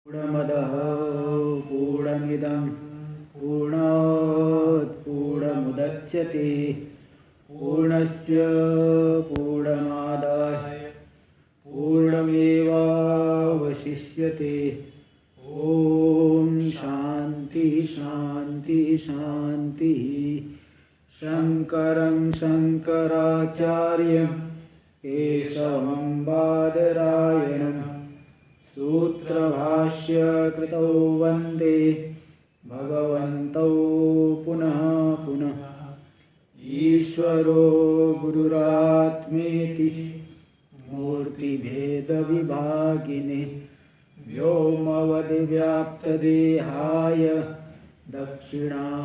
पूर्णमदः पूर्णमिदं पूर्णात् पूर्णमुदच्यते पूर्णस्य पूर्णमादाय पूर्णमेवावशिष्यते। ॐ शान्ति शान्ति शान्ति। शङ्करं शङ्कराचार्यं केशवं बादरायणं सूत्रभाष्यकृतौ वन्दे भगवन्तौ पुनः पुनः। ईश्वरो गुरुरात्मेति मूर्तिभेदविभागिने व्योमवद्व्याप्तदेहाय दक्षिणामूर्तये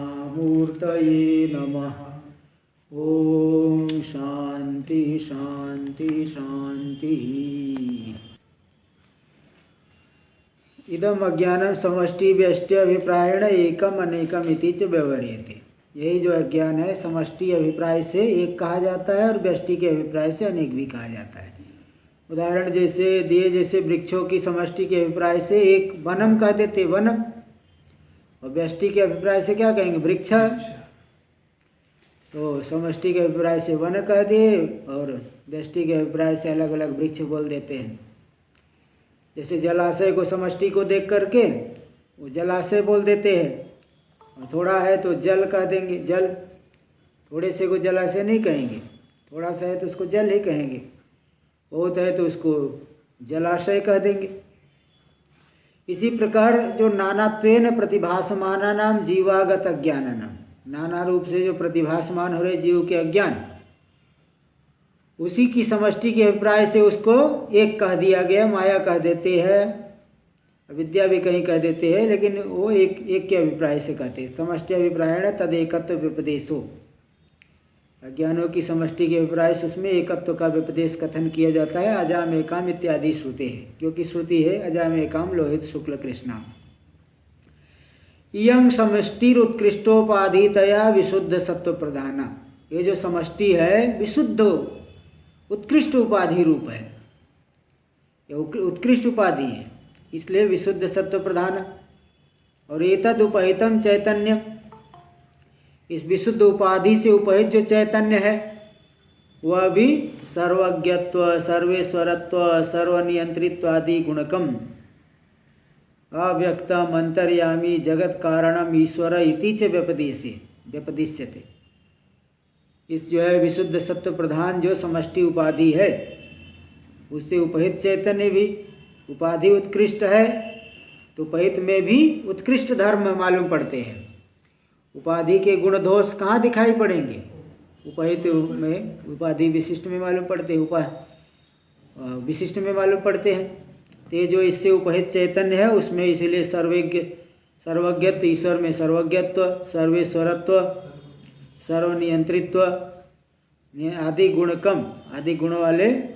नमः। ॐ शान्ति शान्ति शान्ति। इदम अज्ञानम समष्टि व्यष्टि अभिप्रायण एकम अनेकम इति च व्यवह्रियते। यही जो अज्ञान है समष्टि अभिप्राय से एक कहा जाता है और व्यष्टि के अभिप्राय से अनेक भी कहा जाता है। उदाहरण जैसे दिए, जैसे वृक्षों की समष्टि के अभिप्राय से एक वनम कह देते, वनम, और व्यष्टि के अभिप्राय से क्या कहेंगे, वृक्ष। तो समष्टि के अभिप्राय से वन कह दिए और व्यष्टि के अभिप्राय से अलग अलग वृक्ष बोल देते हैं। जैसे जलाशय को समष्टि को देख करके वो जलाशय बोल देते हैं, और थोड़ा है तो जल कह देंगे, जल। थोड़े से को जलाशय नहीं कहेंगे, थोड़ा सा है तो उसको जल ही कहेंगे, बहुत है तो उसको जलाशय कह देंगे। इसी प्रकार जो नानात्वेन प्रतिभासमानानाम जीवागत अज्ञानानाम, नाना रूप से जो प्रतिभासमान हो रहे जीव के अज्ञान, उसी की समष्टि के अभिप्राय से उसको एक कह दिया गया। माया कह देते हैं, विद्या भी कहीं कह देते हैं, लेकिन वो एक के अभिप्राय से कहते हैं। समष्टि अभिप्रायण तद एकत्व व्यपदेशो, अज्ञानों की समष्टि के अभिप्राय से उसमें एकत्व का व्यपदेश कथन किया जाता है। अजाम एकाम इत्यादि श्रुति है, क्योंकि श्रुति है अजाम एकाम लोहित शुक्ल कृष्णा। इयं समष्टिरुत्कृष्टोपाधितया विशुद्ध सत्व प्रधाना, ये जो समष्टि है विशुद्ध उत्कृष्ट उपाधि रूप है, ये उत्कृष्ट उपाधि है, इसलिए विशुद्ध सत्व प्रधान। और एतद उपहितम चैतन्य, इस विशुद्ध उपाधि से उपहित जो चैतन्य है वह भी सर्वज्ञत्व, सर्वेश्वरत्व, सर्वनियंत्रित्व आदि गुणकम अव्यक्तम अंतर्यामी जगत कारणम ईश्वर इति च व्यपदिश्यते। इस जो है विशुद्ध सत्व प्रधान जो समष्टि उपाधि है उससे उपहित चैतन्य भी, उपाधि उत्कृष्ट है तो उपहित में भी उत्कृष्ट धर्म मालूम पड़ते हैं। उपाधि के गुण दोष कहाँ दिखाई पड़ेंगे, उपहित में, उपाधि विशिष्ट में मालूम पड़ते हैं, विशिष्ट में मालूम पड़ते हैं। तो जो इससे उपहित चैतन्य है उसमें इसीलिए सर्वज्ञत्व, ईश्वर में सर्वज्ञत्व, सर्वेश्वरत्व, सर्वनियंत्रित्व आदि गुणकम, आदि गुणों वाले है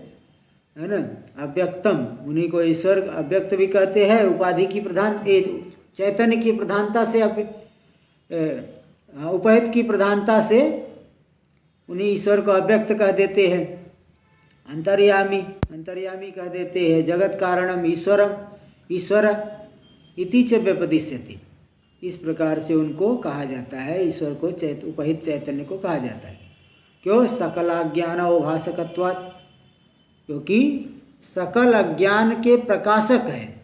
ना। अव्यक्तम, उन्हीं को ईश्वर अव्यक्त भी कहते हैं। उपाधि की प्रधान, चैतन्य की प्रधानता से, उपहित की प्रधानता से उन्हीं ईश्वर को अव्यक्त कह देते हैं। अंतर्यामी, अंतर्यामी कह देते हैं। जगत कारणम ईश्वरम, ईश्वर इति च व्यपदिश्यते, इस प्रकार से उनको कहा जाता है। ईश्वर को उपहित चैतन्य को कहा जाता है। क्यों? सकल अज्ञान अवभाषकत्वात्, क्योंकि सकल अज्ञान के प्रकाशक है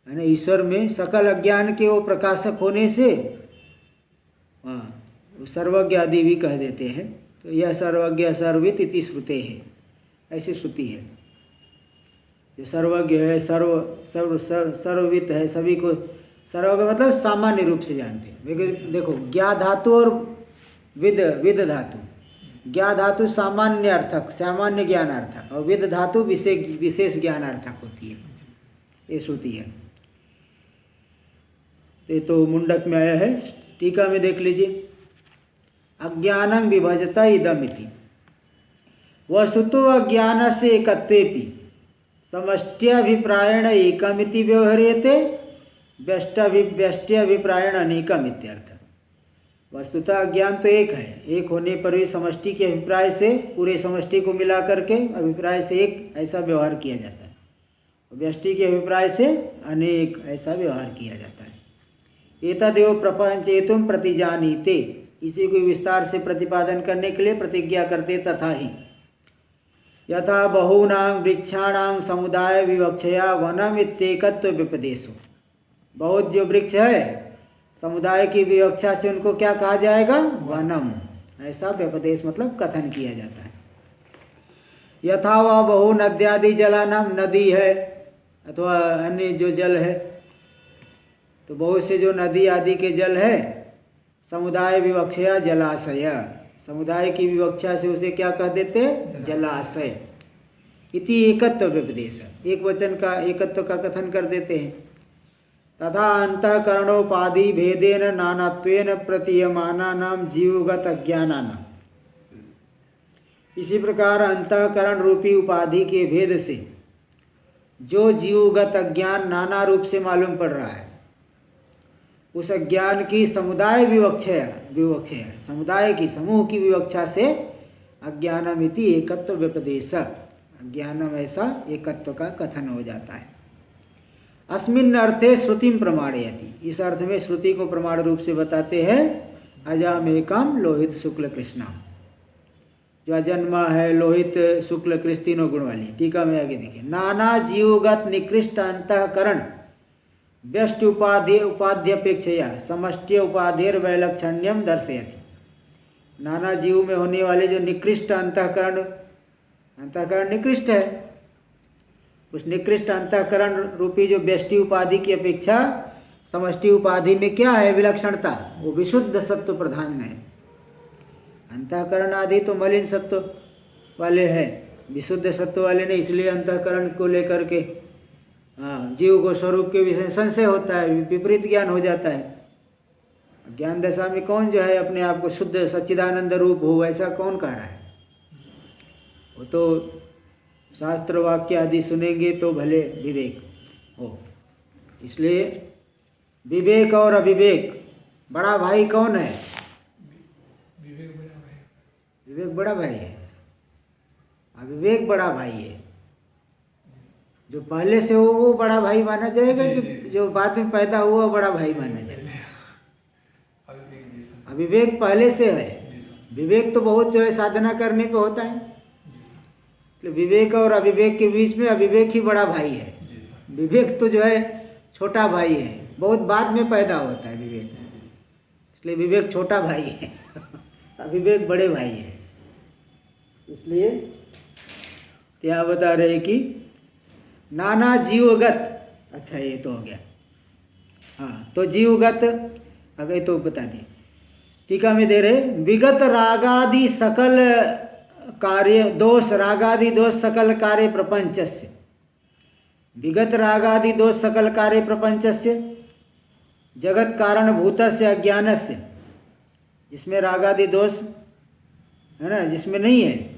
ना। ईश्वर में सकल अज्ञान के वो प्रकाशक होने से सर्वज्ञ आदि भी कह देते हैं। तो यह सर्वज्ञ सर्वित इति श्रुते है, ऐसी श्रुति है। जो सर्वज्ञ है, सर्ववित है, सभी को सर्वज्ञ मतलब सामान्य रूप से जानते हैं। देखो ज्ञा धातु और विद धातु, ज्ञा धातु सामान्य अर्थक, सामान्य ज्ञानार्थक, और विद धातु विशेष ज्ञानार्थक होती है, ये श्रुति है। तो मुंडक में आया है, टीका में देख लीजिए। अज्ञानं विभजता इदमिति वस्तुतो अज्ञान से एकत्वेपि समष्ट्याभिप्रायण एकमिति व्यवह्रियते व्यष्ट्याभिप्रायण अनेकम इत्यर्थ। वस्तुतः अज्ञान तो एक है, एक होने पर भी समष्टि के अभिप्राय से पूरे समष्टि को मिला करके अभिप्राय से एक ऐसा व्यवहार किया जाता है। व्यष्टि के अभिप्राय से अनेक ऐसा व्यवहार किया जाता है। एतदेव प्रपंचेतुम प्रतिजानीते, इसी को विस्तार से प्रतिपादन करने के लिए प्रतिज्ञा करते तथा ही। यथा बहूनां वृक्षाणां समुदाय विवक्षया वनम इत्येकत्व व्यपदेशो, बहुत जो वृक्ष है समुदाय की विवक्षा से उनको क्या कहा जाएगा? वनम, ऐसा व्यपदेश मतलब कथन किया जाता है। यथा वा बहु नद्यादि जलानाम, नदी है अथवा अन्य जो जल है, तो बहुत से जो नदी आदि के जल है, समुदाय विवक्षया जलाशय, समुदाय की विवक्षा से उसे क्या कह देते? जलाशय। इति एकत्व व्यपदेश, एक वचन का एकत्व का कथन कर देते हैं। तथा अंतःकरणोपाधि भेदेन नानात्वेन प्रतीयमानानां जीवगत अज्ञानानां, इसी प्रकार अंतःकरण रूपी उपाधि के भेद से जो जीवगत अज्ञान नाना रूप से मालूम पड़ रहा है, उस अज्ञान की समुदाय विवक्षया समुदाय की समूह की विवक्षा से अज्ञानमिति एकत्व व्यपदेश, अज्ञानम ऐसा एकत्व का कथन हो जाता है। अस्मिन् अर्थे श्रुतिम प्रमाणयति, इस अर्थ में श्रुति को प्रमाण रूप से बताते हैं। अजामेकम लोहित शुक्ल कृष्णा, जो अजन्मा है, लोहित शुक्ल कृष्ण तीनों गुण वाली। टीका में आगे देखिए, नाना जीवगत निकृष्ट अंतःकरण व्यष्टि उपाध्यपेक्षया समष्टि उपाधिर वैलक्षण्यम दर्शयति। नाना जीव में होने वाले जो निकृष्ट अंतःकरण निकृष्ट है, उस निकृष्ट अंतःकरण रूपी जो व्यष्टि उपाधि की अपेक्षा समष्टि उपाधि में क्या है विलक्षणता? वो विशुद्ध सत्व प्रधान है। अंतःकरण आदि तो मलिन सत्व वाले हैं, विशुद्ध सत्व वाले नहीं, इसलिए अंतःकरण को लेकर के जीव को स्वरूप के विषय संशय होता है, विपरीत ज्ञान हो जाता है। ज्ञान दशा में कौन जो है अपने आप को शुद्ध सच्चिदानंद रूप हो, ऐसा कौन कह रहा है? वो तो शास्त्र वाक्य आदि सुनेंगे तो भले विवेक हो। इसलिए विवेक और अविवेक, बड़ा भाई कौन है? विवेक बड़ा भाई है, अविवेक बड़ा भाई है। जो पहले से हो वो बड़ा भाई माना जाएगा कि जो बाद में पैदा हुआ बड़ा भाई माना जाएगा? अविवेक पहले से है। विवेक तो बहुत जो है साधना करने पे होता है, विवेक और अविवेक के बीच में अविवेक ही बड़ा भाई है। विवेक तो जो है छोटा भाई है, बहुत बाद में पैदा होता है विवेक, इसलिए विवेक छोटा भाई है अविवेक बड़े भाई है। इसलिए क्या बता रहे कि नाना जीवगत, अच्छा ये तो हो गया। हाँ, तो जीवगत अगर तो बता दिए, टीका में दे रहे, विगत रागादि सकल कार्य दोष, रागादि दोष सकल कार्य प्रपंचस्य, विगत रागादि दोष सकल कार्य प्रपंचस्य जगत कारण भूतस्य अज्ञानस्य, जिसमें रागादि दोष है ना, जिसमें नहीं है,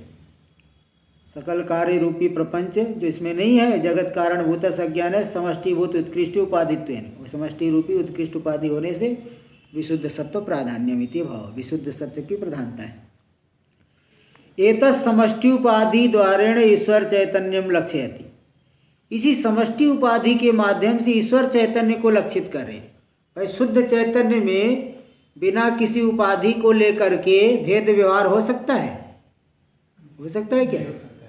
सकल कार्य रूपी प्रपंच जो इसमें नहीं है, जगत कारण भूतस्य अज्ञान है, समष्टिभूत उत्कृष्ट उपाधित्वेन, समष्टि रूपी उत्कृष्ट उपाधि होने से विशुद्ध सत्व प्राधान्यमिति भाव, विशुद्ध सत्व की प्रधानता है। एतत् समष्टि उपाधि द्वारेण ईश्वर चैतन्यम लक्ष्यति, इसी समष्टि उपाधि के माध्यम से ईश्वर चैतन्य को लक्षित कर रहे हैं। भाई शुद्ध चैतन्य में बिना किसी उपाधि को लेकर के भेद व्यवहार हो सकता है? हो सकता है क्या?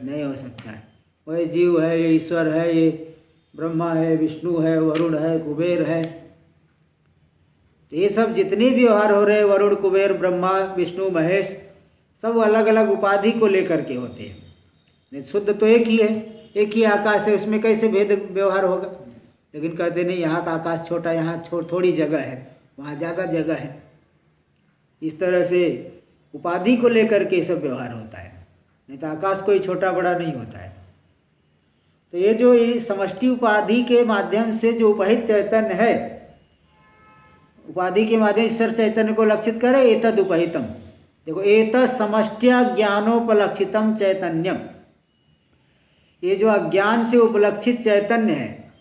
नहीं हो सकता है। वह जीव है, ये ईश्वर है, ये ब्रह्मा है, विष्णु है, वरुण है, कुबेर है, तो ये सब जितने भी व्यवहार हो रहे हैं, वरुण, कुबेर, ब्रह्मा, विष्णु, महेश, सब अलग अलग उपाधि को लेकर के होते हैं। नहीं, शुद्ध तो एक ही है, एक ही आकाश है, उसमें कैसे भेद व्यवहार होगा? लेकिन कहते नहीं, यहाँ का आकाश छोटा, यहाँ थोड़ी जगह है, वहाँ ज़्यादा जगह है। इस तरह से उपाधि को लेकर के सब व्यवहार होता है, नहीं तो आकाश कोई छोटा बड़ा नहीं होता है। तो ये जो ये समष्टि उपाधि के माध्यम से जो उपहित चैतन्य है, उपाधि के माध्यम ईश्वर चैतन्य को लक्षित करे, एतद उपहितम, देखो एतद समष्ट्या ज्ञानोपलक्षितम चैतन्यम, ये जो अज्ञान से उपलक्षित चैतन्य है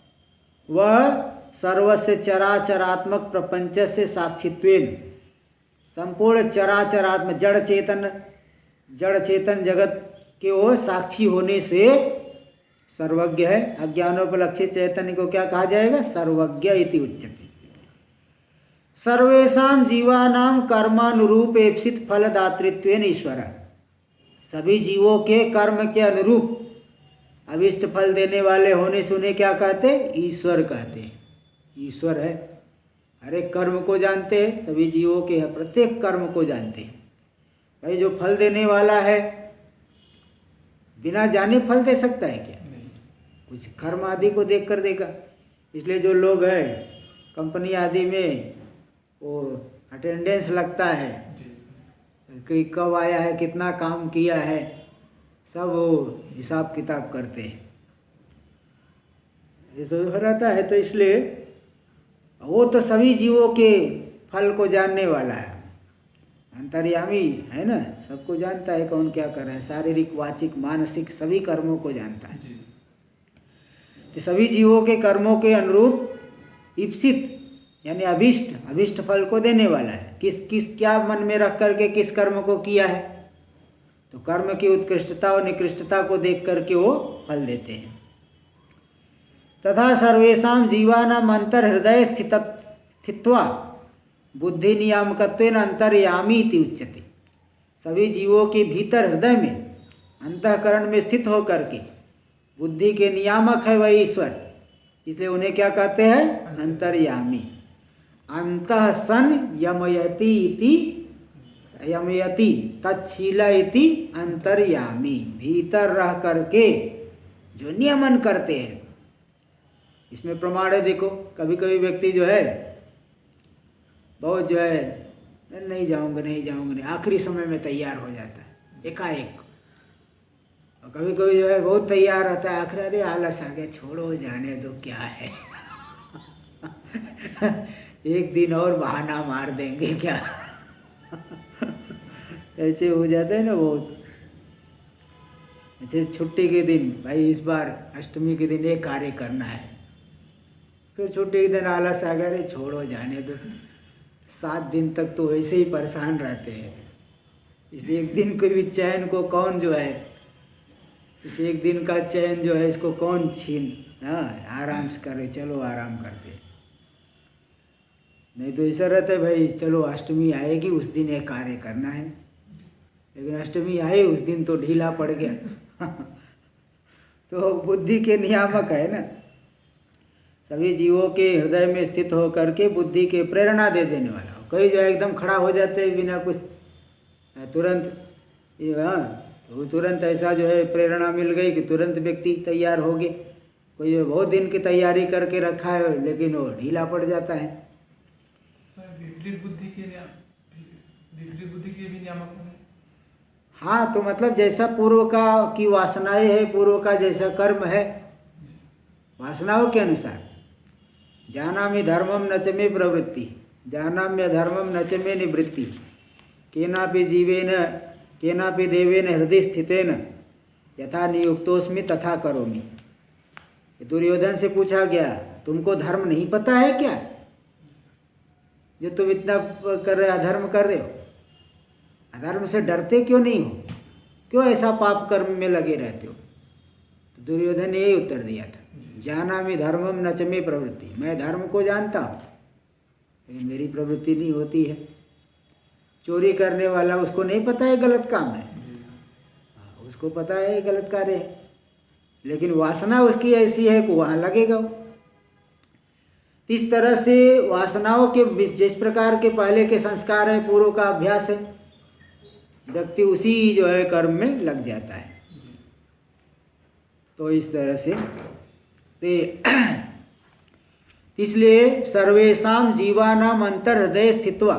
वह सर्वस्य चराचरात्मक प्रपंच से साक्षित्वेन, संपूर्ण चराचरात्मक जड़ चेतन जगत के वो साक्षी होने से सर्वज्ञ है। अज्ञानोपलक्षित चैतन्य को क्या कहा जाएगा? सर्वज्ञ इति उच्यते। सर्वेषां जीवानां कर्मानुरूप एप्सित फलदातृत्वेन ईश्वर। सभी जीवों के कर्म के अनुरूप अभिष्ट फल देने वाले होने से उन्हें क्या कहते हैं? ईश्वर कहते हैं। ईश्वर है, हर एक कर्म को जानते हैं, सभी जीवों के प्रत्येक कर्म को जानते हैं। भाई जो फल देने वाला है बिना जाने फल दे सकता है क्या? कुछ कर्म आदि को देख कर देगा। इसलिए जो लोग हैं कंपनी आदि में वो अटेंडेंस लगता है कि कब आया है, कितना काम किया है, सब वो हिसाब किताब करते हैं। ये सब रहता है। तो इसलिए वो तो सभी जीवों के फल को जानने वाला है, अंतर्यामी है ना, सबको जानता है कौन क्या कर रहा है, शारीरिक वाचिक मानसिक सभी कर्मों को जानता है। तो सभी जीवों के कर्मों के अनुरूप इप्सित यानी अभिष्ट फल को देने वाला है। किस क्या मन में रख करके किस कर्म को किया है, तो कर्म की उत्कृष्टता और निकृष्टता को देख करके वो फल देते हैं। तथा सर्वेषां जीवानां अंतर्हृदय स्थित्वा बुद्धि नियामकत्वेन अंतर्यामी इति उच्यते। सभी जीवों के भीतर हृदय में अंतःकरण में स्थित होकर के बुद्धि के नियामक है वही ईश्वर, इसलिए उन्हें क्या कहते हैं? अंतर्यामी। अंतः सन यमयति तच्छीला इति अंतर्यामी। भीतर रह करके जो नियमन करते हैं, इसमें प्रमाण है। देखो कभी कभी व्यक्ति जो है बहुत जो है नहीं जाऊंगा, आखिरी समय में तैयार हो जाता है एकाएक। और कभी कभी जो है बहुत तैयार रहता है, आखिर अरे आलस आ गया, छोड़ो जाने दो क्या है एक दिन और बहाना मार देंगे क्या ऐसे हो जाता है ना बहुत। ऐसे छुट्टी के दिन भाई इस बार अष्टमी के दिन एक कार्य करना है, फिर छुट्टी के दिन आलस आ गया, अरे छोड़ो जाने दो। 7 दिन तक तो वैसे ही परेशान रहते हैं। इस एक दिन के भी चैन को कौन जो है, इस एक दिन का चैन जो है इसको कौन छीन, आराम से करे, चलो आराम करते। नहीं तो ऐसा रहता है भाई चलो अष्टमी आएगी उस दिन एक कार्य करना है, लेकिन अष्टमी आई उस दिन तो ढीला पड़ गया तो बुद्धि के नियामक है ना, सभी जीवों के हृदय में स्थित होकर के बुद्धि के प्रेरणा दे देने वाला। कई जो एकदम खड़ा हो जाते हैं बिना कुछ, तुरंत तो तुरंत ऐसा जो है प्रेरणा मिल गई कि तुरंत व्यक्ति तैयार हो गए। कोई बहुत दिन की तैयारी करके रखा है लेकिन वो ढीला पड़ जाता है। विपरीत बुद्धि के भी नियामक होंगे। हाँ, तो मतलब जैसा पूर्व का की वासनाएं है, पूर्व का जैसा कर्म है वासनाओं के अनुसार। जानामि धर्मम न च मे प्रवृत्ति, जानाम्य धर्मम न च मे निवृत्ति, केनापि जीवेन केनापि देवेन हृदय स्थितेन यथा नियुक्तोस्मि तथा करोमि। दुर्योधन से पूछा गया तुमको धर्म नहीं पता है क्या, जो तुम इतना कर रहे अधर्म कर रहे हो, अधर्म से डरते क्यों नहीं हो, क्यों ऐसा पाप कर्म में लगे रहते हो। तो दुर्योधन ने यही उत्तर दिया था, जानामि धर्मम न च मे प्रवृत्ति, मैं धर्म को जानता हूँ लेकिन मेरी प्रवृत्ति नहीं होती है। चोरी करने वाला उसको नहीं पता है गलत काम है, उसको पता है गलत कार्य है, लेकिन वासना उसकी ऐसी है कि वहाँ लगेगा वो। इस तरह से वासनाओं के जिस प्रकार के पहले के संस्कार है, पूर्व का अभ्यास है, व्यक्ति उसी जो है कर्म में लग जाता है। तो इस तरह से इसलिए सर्वेषां जीवानाम अंतर्हृदय स्थित्वा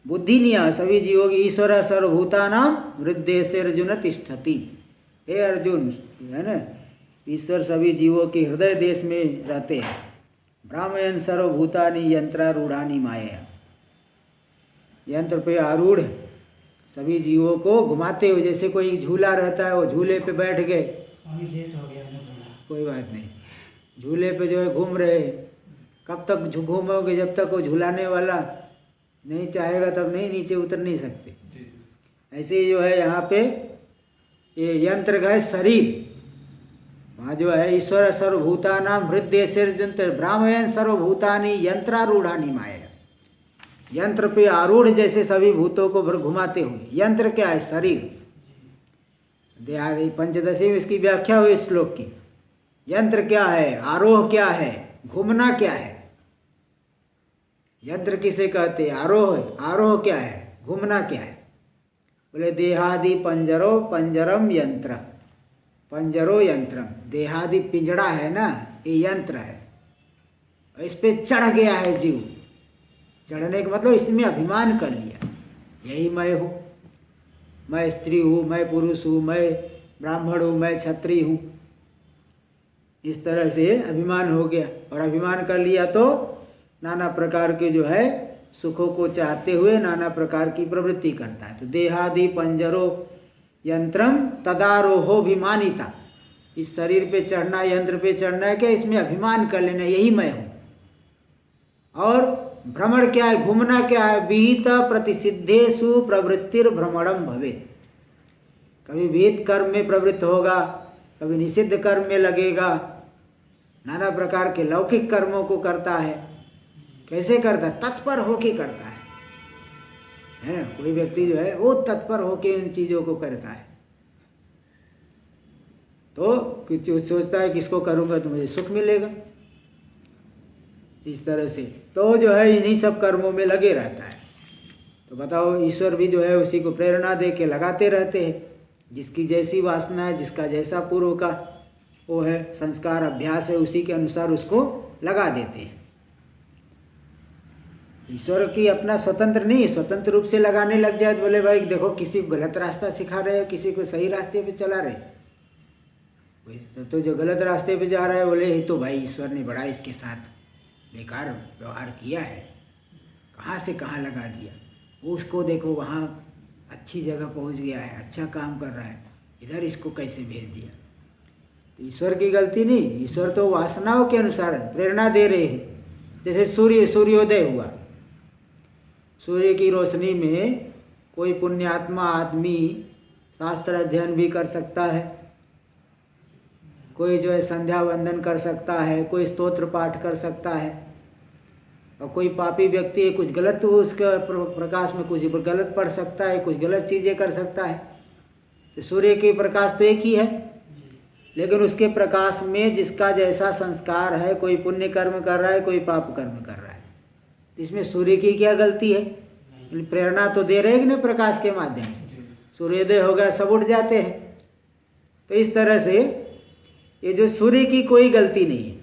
बुद्धि निया, सभी जीवों की ईश्वर सर्वभूतानाम हृदयेर्जुन तिष्ठति। हे अर्जुन, है ना, ईश्वर सभी जीवों के हृदय देश में रहते हैं। भ्रामयन् सर्वभूतानि यंत्रारूढ़ानि माया, यंत्र पे आरूढ़ सभी जीवों को घुमाते हुए, जैसे कोई झूला रहता है वो झूले पे बैठ गए, कोई बात नहीं, झूले पे जो है घूम रहे, कब तक घूमोगे, जब तक वो झूलाने वाला नहीं चाहेगा तब नहीं नीचे उतर नहीं सकते। ऐसे ही जो है यहाँ पे ये यंत्र का शरीर, वहाँ जो है ईश्वर सर्वभूतानां हृदय ब्राह्मण सर्वभूतानि यंत्रारूढ़ानि माया। यंत्र पे आरूढ़ जैसे सभी भूतों को भर घुमाते हुए। यंत्र क्या है? शरीर। देहादि पंचदशी में इसकी व्याख्या हुई इस श्लोक की। यंत्र क्या है? आरोह क्या है? घूमना क्या है? यंत्र किसे कहते हैं? आरोह। आरोह क्या है? घूमना क्या है? बोले देहादि पंजरो पंजरम यंत्र। पंजरो यंत्रम। देहादि पिंजड़ा है ना, ये यंत्र है। इस पे चढ़ गया है जीव। चढ़ने का मतलब इसमें अभिमान कर लिया, यही मैं हूँ, मैं स्त्री हूँ, मैं पुरुष हूँ, मैं ब्राह्मण हूँ, मैं क्षत्रिय हूँ। इस तरह से अभिमान हो गया, और अभिमान कर लिया तो नाना प्रकार के जो है सुखों को चाहते हुए नाना प्रकार की प्रवृत्ति करता है। तो देहादि पंजरो यंत्रम तदारोहो अभिमानिता। इस शरीर पे चढ़ना, यंत्र पे चढ़ना है क्या? इसमें अभिमान कर लेना, यही मैं हूँ। और भ्रमण क्या है? घूमना क्या है? विहित प्रतिसिद्धेषु प्रवृत्तिर भ्रमणम भवेत्। कभी विहित कर्म में प्रवृत्त होगा, कभी निषिद्ध कर्म में लगेगा, नाना प्रकार के लौकिक कर्मों को करता है। कैसे करता है? तत्पर होके करता है ना। कोई व्यक्ति जो है वो तत्पर होके इन चीजों को करता है, तो कुछ सोचता है कि इसको करूंगा तो मुझे सुख मिलेगा, इस तरह से तो जो है इन्हीं सब कर्मों में लगे रहता है। तो बताओ, ईश्वर भी जो है उसी को प्रेरणा दे के लगाते रहते हैं। जिसकी जैसी वासना है, जिसका जैसा पूर्व का वो है संस्कार अभ्यास है, उसी के अनुसार उसको लगा देते हैं। ईश्वर की अपना स्वतंत्र नहीं है। स्वतंत्र रूप से लगाने लग जाए तो बोले भाई देखो, किसी को गलत रास्ता सिखा रहे हैं, किसी को सही रास्ते पे चला रहे। तो जो गलत रास्ते पे जा रहा है बोले ये तो भाई ईश्वर ने बड़ा इसके साथ बेकार व्यवहार किया है, कहाँ से कहाँ लगा दिया। उसको देखो वहाँ अच्छी जगह पहुँच गया है, अच्छा काम कर रहा है, इधर इसको कैसे भेज दिया। तो ईश्वर की गलती नहीं, ईश्वर तो वासनाओं के अनुसार प्रेरणा दे रहे हैं। जैसे सूर्योदय हुआ, सूर्य की रोशनी में कोई पुण्यात्मा आदमी शास्त्र अध्ययन भी कर सकता है, कोई जो है संध्या वंदन कर सकता है, कोई स्तोत्र पाठ कर सकता है, और कोई पापी व्यक्ति है कुछ गलत उसके प्रकाश में कुछ गलत पढ़ सकता है, कुछ गलत चीज़ें कर सकता है। तो सूर्य के प्रकाश तो एक ही है, लेकिन उसके प्रकाश में जिसका जैसा संस्कार है, कोई पुण्य कर्म कर रहा है, कोई पाप कर्म कर रहा है, इसमें सूर्य की क्या गलती है? प्रेरणा तो दे रहे कि नहीं प्रकाश के माध्यम से। सूर्योदय हो गया, सब उठ जाते हैं। तो इस तरह से ये जो सूर्य की कोई गलती नहीं है।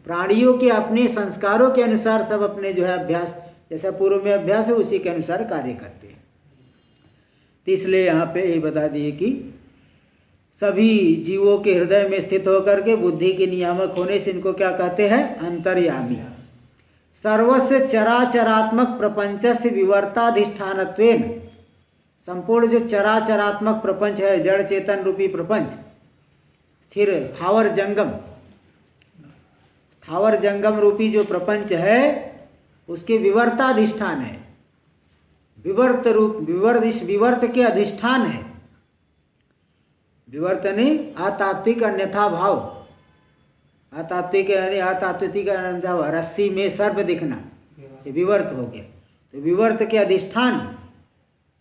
प्राणियों के अपने संस्कारों के अनुसार सब अपने जो है अभ्यास, जैसा पूर्व में अभ्यास है उसी के अनुसार कार्य करते हैं। तो इसलिए यहाँ पे ये बता दिए कि सभी जीवों के हृदय में स्थित होकर के बुद्धि के नियामक होने से इनको क्या कहते हैं? अंतर्यामी। सर्वस्य चराचरात्मक प्रपंच से विवर्ताधिष्ठानत्वेन। संपूर्ण जो चराचरात्मक प्रपंच है, जड़ चेतन रूपी प्रपंच, स्थिर स्थावर जंगम रूपी जो प्रपंच है उसके विवर्ताधिष्ठान है। विवर्त रूप, विवर्त, इस विवर्त के अधिष्ठान है। विवर्त नहीं अतात्विक अन्यथा भाव, अतात्विक यानी अतात्विक अन्यथा भाव, रस्सी में सर्प दिखना, ये विवर्त हो गया। तो विवर्त के अधिष्ठान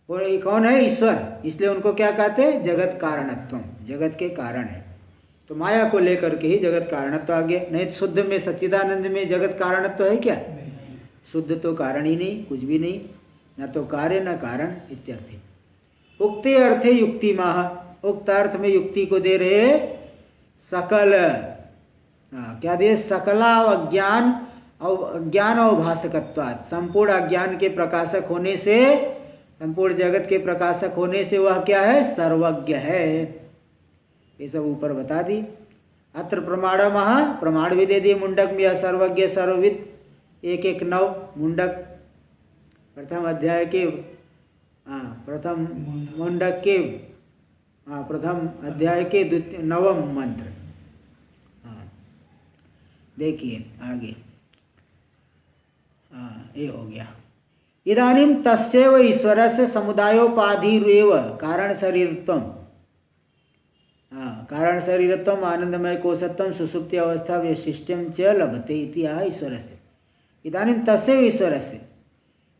कौन है? ईश्वर। इसलिए उनको क्या कहते हैं? जगत कारणत्व, जगत के कारण है। तो माया को लेकर के ही जगत कारणत्व आ गया। नहीं तो शुद्ध में, सच्चिदानंद में जगत कारणत्व है क्या? शुद्ध तो कारण ही नहीं, कुछ भी नहीं, न तो कार्य न कारण इत्यर्थ। उक्ते अर्थे युक्ति माह, उक्त अर्थ में युक्ति को दे रहे सकल, क्या दे? सकला अज्ञान अज्ञान अवभाषकत्वात्, संपूर्ण अज्ञान के प्रकाशक होने से, संपूर्ण जगत के प्रकाशक होने से वह क्या है? सर्वज्ञ है। ये सब ऊपर बता दी। अत्र प्रमाण महा, प्रमाण भी दे दिए मुंडक में, सर्वज्ञ सर्वविद 1:1:9 मुंडक प्रथम अध्याय के प्रथम मुंडक के प्रथम अध्याय के 9वां मंत्र। देखिए आगे, ये हो गया। इदानीं तस्यैव ईश्वरस्य समुदायोपाधिरेव कारण शरीरत्वम्, कारण शरीरत्वम आनंदमय कोशत्वम सुसुप्ति अवस्था वैशिष्ट्यम च लभते इति आह ईश्वरस्य। इदानीं तस्य ईश्वरस्य,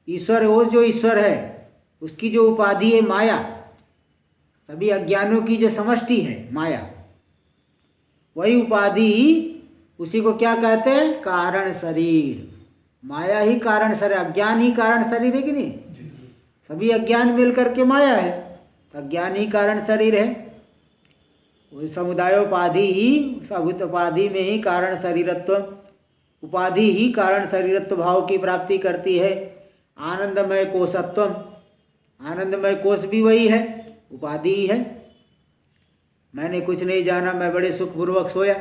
ईश्वर वो जो ईश्वर है उसकी जो उपाधि है माया, सभी अज्ञानों की जो समष्टि है माया, वही उपाधि उसी को क्या कहते हैं? कारण शरीर। माया ही कारण शरीर, अज्ञान ही कारण शरीर है कि नहीं? सभी अज्ञान मिल करके माया है, तो अज्ञान ही कारण शरीर है। वही समुदायोपाधि ही, सब उपाधि में ही कारण शरीरत्व, उपाधि ही कारण शरीरत्व भाव की प्राप्ति करती है। आनंदमय कोशत्व, आनंदमय कोश भी वही है, उपाधि ही है। मैंने कुछ नहीं जाना, मैं बड़े सुखपूर्वक सोया,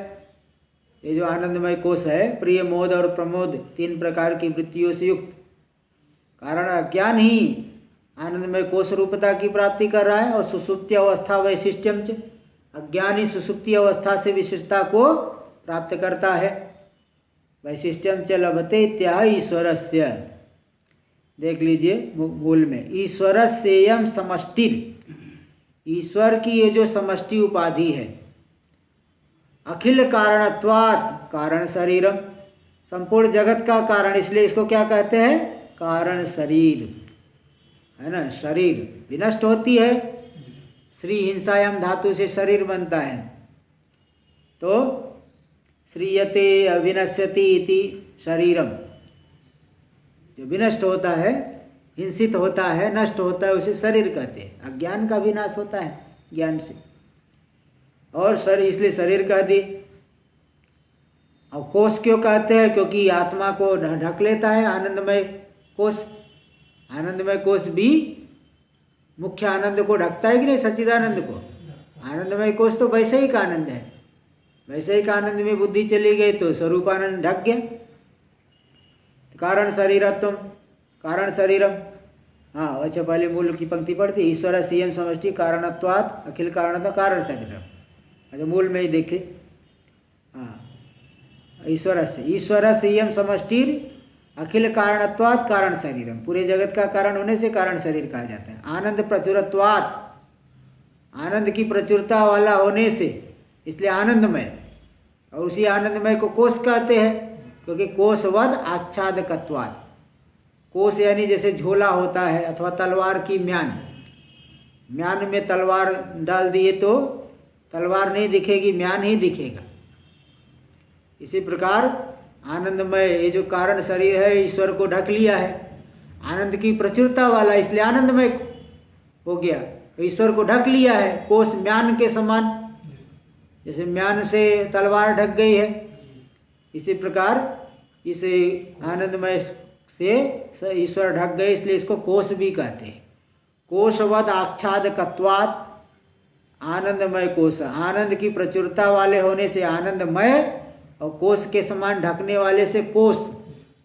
ये जो आनंदमय कोश है, प्रिय मोद और प्रमोद तीन प्रकार की वृत्तियों से युक्त, कारण अज्ञान ही आनंदमय कोश रूपता की प्राप्ति कर रहा है। और सुसुप्ति अवस्था वैशिष्ट्यम च, अज्ञान ही सुसुप्ति अवस्था से विशिष्टता को प्राप्त करता है। वैशिष्ट्यम च लभते इत्याह ईश्वरस्य। देख लीजिए मूल में, ईश्वरस्येयं समष्टिर, ईश्वर की ये जो समष्टि उपाधि है, अखिल कारणत्वात् कारण शरीरम, संपूर्ण जगत का कारण, इसलिए इसको क्या कहते हैं? कारण शरीर, है ना। शरीर विनष्ट होती है, श्री हिंसायाम धातु से शरीर बनता है, तो श्रीयते अविनश्यति इति शरीरम, जो विनष्ट होता है, हिंसित होता है, नष्ट होता है, उसे शरीर कहते हैं। अज्ञान का विनाश होता है ज्ञान से, और शरीर इसलिए शरीर कह दी। अब कोश क्यों कहते हैं? क्योंकि आत्मा को ढक लेता है आनंदमय कोश। आनंदमय कोश भी मुख्य आनंद को ढकता है कि नहीं, सच्चिदानंद को। आनंदमय कोश तो वैषयिक आनंद है, वैषयिक आनंद में बुद्धि चली गई तो स्वरूपानंद ढक गया। कारण शरीरत्व, कारण शरीरम, हाँ अच्छा पहले मूल की पंक्ति पढ़ती, ईश्वर सीएम समष्टि कारणत्वात् अखिल कारणत्व कारण शरीरम। अच्छा मूल में ही देखे, हाँ ईश्वर से, ईश्वर सीएम समष्टिर अखिल कारणत्वात् कारण शरीरम, पूरे जगत का कारण होने से कारण शरीर कहा जाता है। आनंद प्रचुरत्वात्, आनंद की प्रचुरता वाला होने से, इसलिए आनंदमय, और उसी आनंदमय को कोश कहते हैं, क्योंकि कोशवद आच्छादकत्वात्, कोश यानी जैसे झोला होता है अथवा तलवार की म्यान, म्यान में तलवार डाल दिए तो तलवार नहीं दिखेगी, म्यान ही दिखेगा। इसी प्रकार आनंदमय ये जो कारण शरीर है, ईश्वर को ढक लिया है, आनंद की प्रचुरता वाला, इसलिए आनंदमय हो गया। तो ईश्वर को ढक लिया है, कोश म्यान के समान, जैसे म्यान से तलवार ढक गई है, इसी प्रकार इसे आनंदमय से ईश्वर ढक गए, इसलिए इसको कोश भी कहते हैं। कोशवद आच्छादकत्वात्, आनंदमय कोश, आनंद की प्रचुरता वाले होने से आनंदमय, और कोश के समान ढकने वाले से कोश,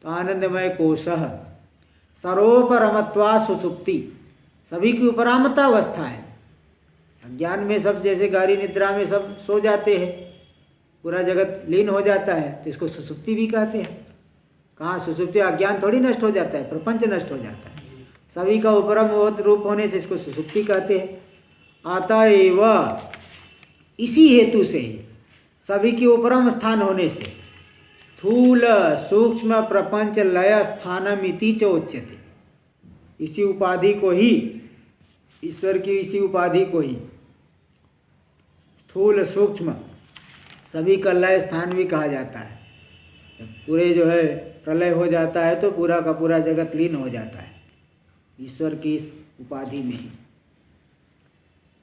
तो आनंदमय कोशः। सर्वोपरमत्वा सुसुप्ति, सभी की उपरामता अवस्था है। अज्ञान में सब जैसे गाढ़ी निद्रा में सब सो जाते हैं, पूरा जगत लीन हो जाता है, तो इसको सुसुप्ति भी कहते हैं। कहाँ सुसुप्ति? अज्ञान थोड़ी नष्ट हो जाता है, प्रपंच नष्ट हो जाता है। सभी का उपरम रूप होने से इसको सुसुप्ति कहते हैं। अतएव इसी हेतु से ही, सभी के उपरम स्थान होने से, स्थूल सूक्ष्म प्रपंच लय स्थानम इति च उच्यते, इसी उपाधि को ही, ईश्वर की इसी उपाधि को ही स्थूल सूक्ष्म सभी का लय स्थान भी कहा जाता है। पूरे जो है प्रलय हो जाता है तो पूरा का पूरा जगत लीन हो जाता है ईश्वर की इस उपाधि में ही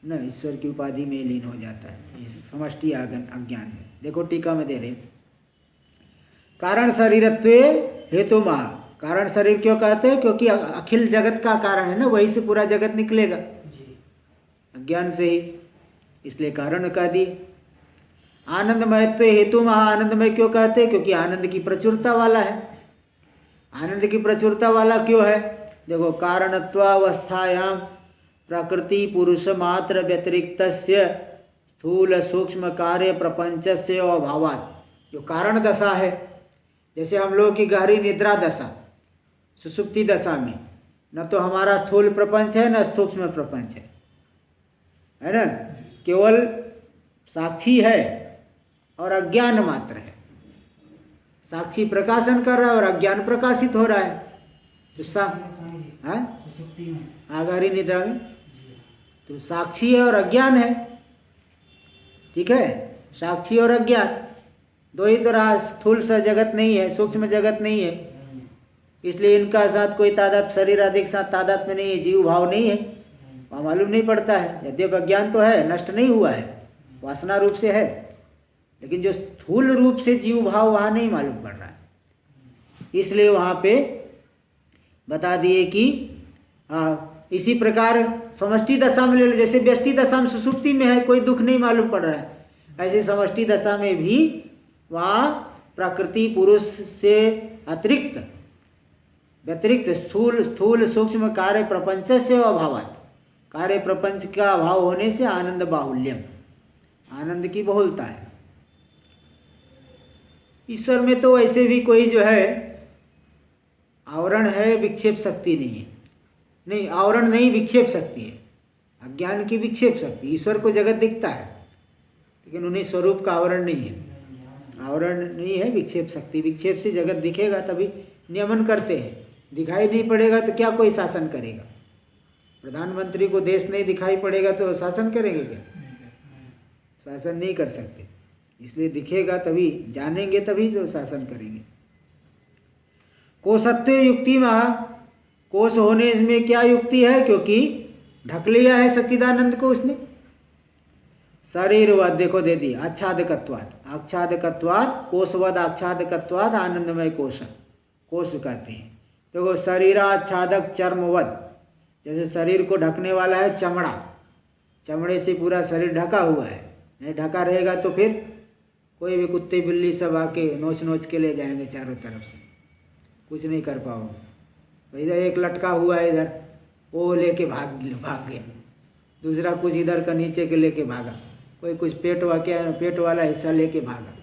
ना, ईश्वर की उपाधि में लीन हो जाता है समष्टि अज्ञान में। देखो टीका में दे रहे, कारण शरीरत्वे हेतु महा, कारण शरीर क्यों कहते हैं? क्योंकि अखिल जगत का कारण है ना, वहीं से पूरा जगत निकलेगा अज्ञान से ही, इसलिए कारण कह दिए। आनंदमयत्व हेतु महा, आनंदमय क्यों कहते हैं? क्योंकि आनंद की प्रचुरता वाला है। आनंद की प्रचुरता वाला क्यों है? देखो, कारणत्वावस्थायाम प्रकृति पुरुष मात्र व्यतिरिक्तस्य स्थूल सूक्ष्म कार्य प्रपंचस्य अभावात्, जो कारण दशा है, जैसे हम लोग की गहरी निद्रा दशा, सुसुप्ति दशा में न तो हमारा स्थूल प्रपंच है न सूक्ष्म प्रपंच है ना, केवल साक्षी है और अज्ञान मात्र है। साक्षी प्रकाशन कर रहा है और अज्ञान प्रकाशित हो रहा है। तो आगारी निद्रा में तो साक्षी है और अज्ञान है। ठीक है, साक्षी और अज्ञान दो ही तरह, स्थूल सा जगत नहीं है, सूक्ष्म जगत नहीं है, इसलिए इनका साथ कोई तादात, शरीर आदि के साथ तादात में नहीं है, जीव भाव नहीं है, वहाँ मालूम नहीं पड़ता है। यद्यप अज्ञान तो है, नष्ट नहीं हुआ है, वासना रूप से है, लेकिन जो स्थूल रूप से जीव भाव वहाँ नहीं मालूम पड़ रहा है। इसलिए वहाँ पे बता दिए कि इसी प्रकार समष्टि दशा में ले लो, जैसे व्यष्टि दशा में सुसुप्ति में है, कोई दुख नहीं मालूम पड़ रहा है, ऐसे समष्टि दशा में भी वहाँ प्रकृति पुरुष से व्यतिरिक्त स्थूल सूक्ष्म कार्य प्रपंच से अभावात, कार्य प्रपंच का अभाव होने से आनंद बाहुल्यम, आनंद की बहुलता है। ईश्वर में तो ऐसे भी कोई जो है आवरण है, विक्षेप शक्ति नहीं है, नहीं आवरण नहीं, विक्षेप शक्ति है, अज्ञान की विक्षेप शक्ति। ईश्वर को जगत दिखता है लेकिन उन्हें स्वरूप का आवरण नहीं है, आवरण नहीं है, विक्षेप शक्ति। विक्षेप से जगत दिखेगा तभी नियमन करते हैं, दिखाई नहीं पड़ेगा तो क्या कोई शासन करेगा? प्रधानमंत्री को देश नहीं दिखाई पड़ेगा तो शासन करेंगे क्या? शासन नहीं कर सकते, इसलिए दिखेगा तभी, जानेंगे तभी तो शासन करेंगे। कोशत्व युक्ति में, कोश होने इसमें क्या युक्ति है? क्योंकि ढक लिया है सच्चिदानंद को उसने। शरीरवद देखो दे दी, आच्छादकत्वात्, आच्छादकत्वात् कोशवद आच्छादकत्वात् आनंदमय कोश, कोश कहते हैं। देखो शरीराच्छादक चर्मवद, जैसे शरीर को ढकने वाला है चमड़ा, चमड़े से पूरा शरीर ढका हुआ है, नहीं ढका रहेगा तो फिर कोई भी कुत्ते बिल्ली सब आके नोच नोच के ले जाएंगे चारों तरफ से, कुछ नहीं कर पाओगे। इधर एक लटका हुआ है, इधर वो लेके भाग गया, दूसरा कुछ इधर का नीचे के लेके भागा, कोई कुछ पेट वाला हिस्सा लेके भागा,